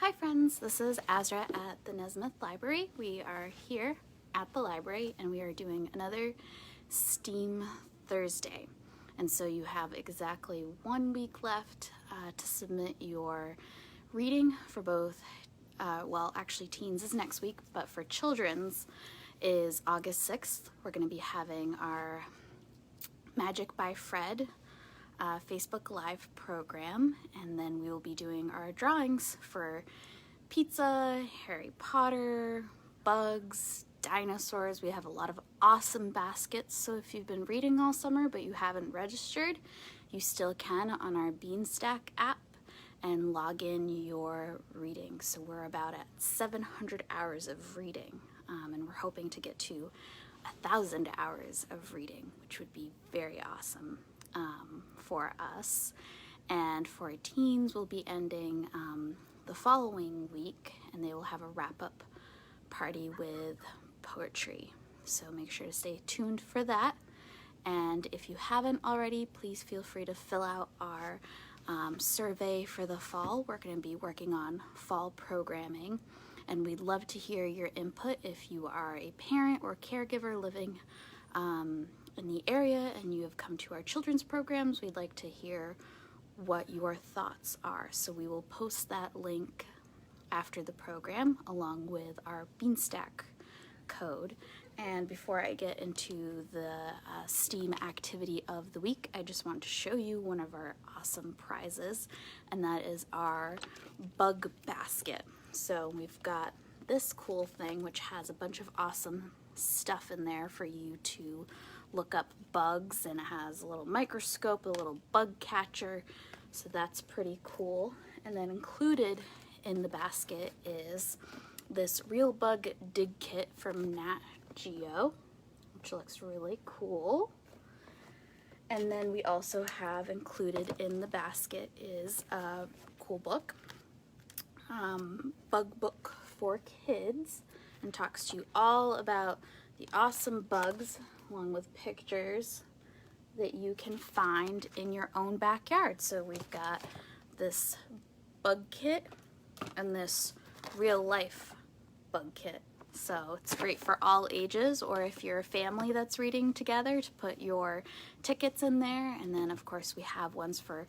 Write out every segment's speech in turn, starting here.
Hi friends, this is Azra at the Nesmith Library. We are here at the library and we are doing another STEAM Thursday. And so you have exactly 1 week left to submit your reading for both, well actually teens is next week, but for children's is August 6th. We're going to be having our Magic by Fred Facebook Live program, and then we will be doing our drawings for pizza, Harry Potter, bugs, dinosaurs. We have a lot of awesome baskets, so if you've been reading all summer but you haven't registered, you still can on our Beanstack app and log in your reading. So we're about at 700 hours of reading, and we're hoping to get to 1,000 hours of reading, which would be very awesome for us. And for teens, we'll be ending the following week, and they will have a wrap-up party with poetry. So make sure to stay tuned for that. And if you haven't already, please feel free to fill out our survey for the fall. We're going to be working on fall programming, and we'd love to hear your input if you are a parent or caregiver living in the area and you have come to our children's programs. We'd like to hear what your thoughts are. So we will post that link after the program along with our Beanstack code. And before I get into the STEAM activity of the week, I just want to show you one of our awesome prizes, and that is our bug basket. So we've got this cool thing which has a bunch of awesome stuff in there for you to look up bugs, and it has a little microscope, a little bug catcher, so that's pretty cool. And then included in the basket is this Real Bug Dig Kit from Nat Geo, which looks really cool. And then we also have included in the basket is a cool book, Bug Book for Kids, and talks to you all about the awesome bugs along with pictures that you can find in your own backyard. So we've got this bug kit and this real life bug kit. So it's great for all ages, or if you're a family that's reading together, to put your tickets in there. And then of course we have ones for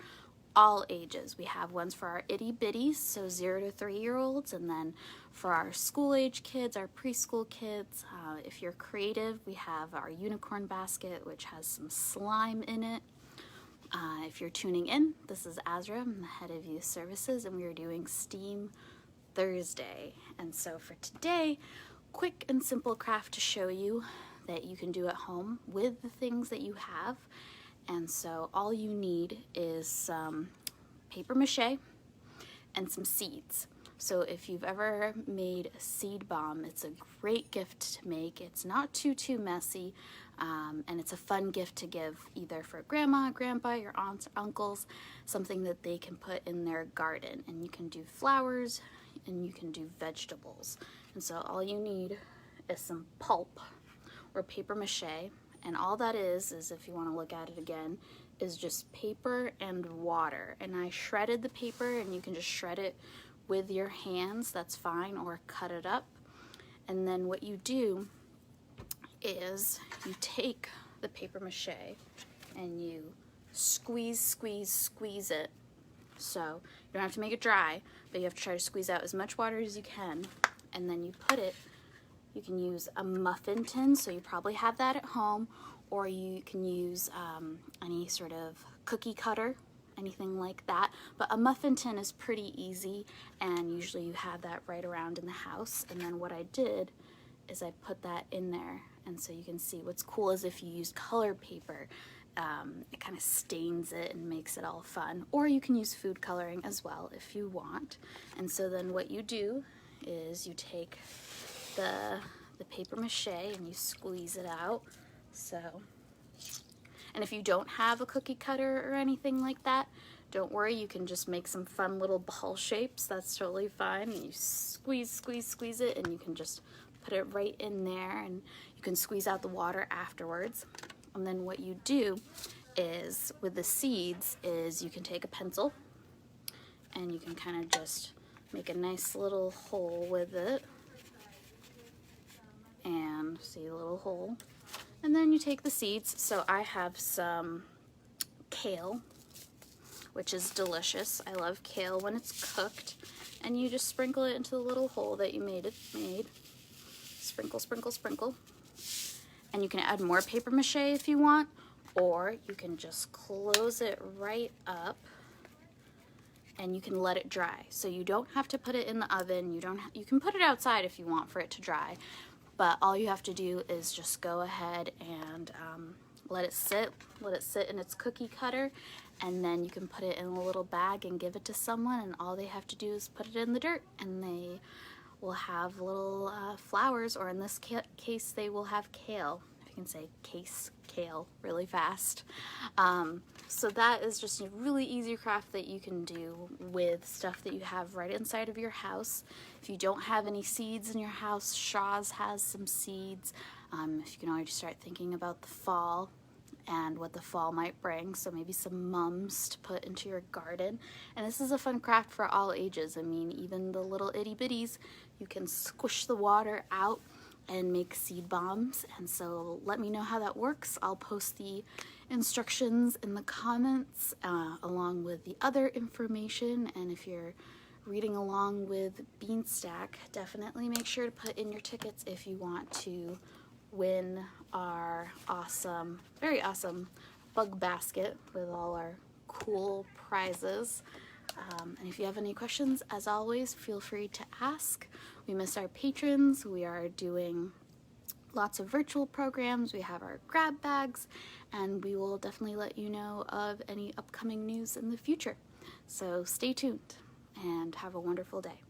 all ages. We have ones for our itty bitties, so 0 to 3-year-olds, and then for our school age kids, our preschool kids. If you're creative, we have our unicorn basket, which has some slime in it. If you're tuning in, this is Azra, I'm the head of youth services, and we are doing STEAM Thursday. And so for today, quick and simple craft to show you that you can do at home with the things that you have. And so all you need is some paper mache and some seeds. So if you've ever made a seed bomb, it's a great gift to make. It's not too messy, and it's a fun gift to give either for grandma, grandpa, your aunts, uncles, something that they can put in their garden. And you can do flowers and you can do vegetables. And so all you need is some pulp or paper mache. And all that is if you want to look at it again, is just paper and water. And I shredded the paper, and you can just shred it with your hands, that's fine, or cut it up. And then what you do is you take the paper mache and you squeeze it. So you don't have to make it dry, but you have to try to squeeze out as much water as you can. And then you put it, you can use a muffin tin, so you probably have that at home, or you can use any sort of cookie cutter, anything like that. But a muffin tin is pretty easy, and usually you have that right around in the house. And then what I did is I put that in there, and so you can see what's cool is if you use colored paper, it kind of stains it and makes it all fun. Or you can use food coloring as well if you want. And so then what you do is you take the paper mache and you squeeze it out. So, and if you don't have a cookie cutter or anything like that, don't worry, you can just make some fun little ball shapes. That's totally fine. And you squeeze it, and you can just put it right in there, and you can squeeze out the water afterwards. And then what you do is with the seeds is you can take a pencil and you can kind of just make a nice little hole with it. And see a little hole. And then you take the seeds. So I have some kale, which is delicious. I love kale when it's cooked. And you just sprinkle it into the little hole that you made. Sprinkle, sprinkle, sprinkle. And you can add more paper mache if you want, or you can just close it right up and you can let it dry. So you don't have to put it in the oven. You can put it outside if you want for it to dry, but all you have to do is just go ahead and let it sit in its cookie cutter, and then you can put it in a little bag and give it to someone, and all they have to do is put it in the dirt and they will have little flowers, or in this case they will have kale. If you can say kale really fast. So that is just a really easy craft that you can do with stuff that you have right inside of your house. If you don't have any seeds in your house, Shaw's has some seeds. If you can already start thinking about the fall and what the fall might bring, so maybe some mums to put into your garden. And this is a fun craft for all ages. I mean, even the little itty bitties, you can squish the water out and make seed bombs. And so let me know how that works. I'll post the instructions in the comments along with the other information. And if you're reading along with Beanstack, definitely make sure to put in your tickets if you want to win our awesome, very awesome bug basket with all our cool prizes. And if you have any questions, as always, feel free to ask. We miss our patrons. We are doing lots of virtual programs. We have our grab bags, and we will definitely let you know of any upcoming news in the future. So stay tuned and have a wonderful day.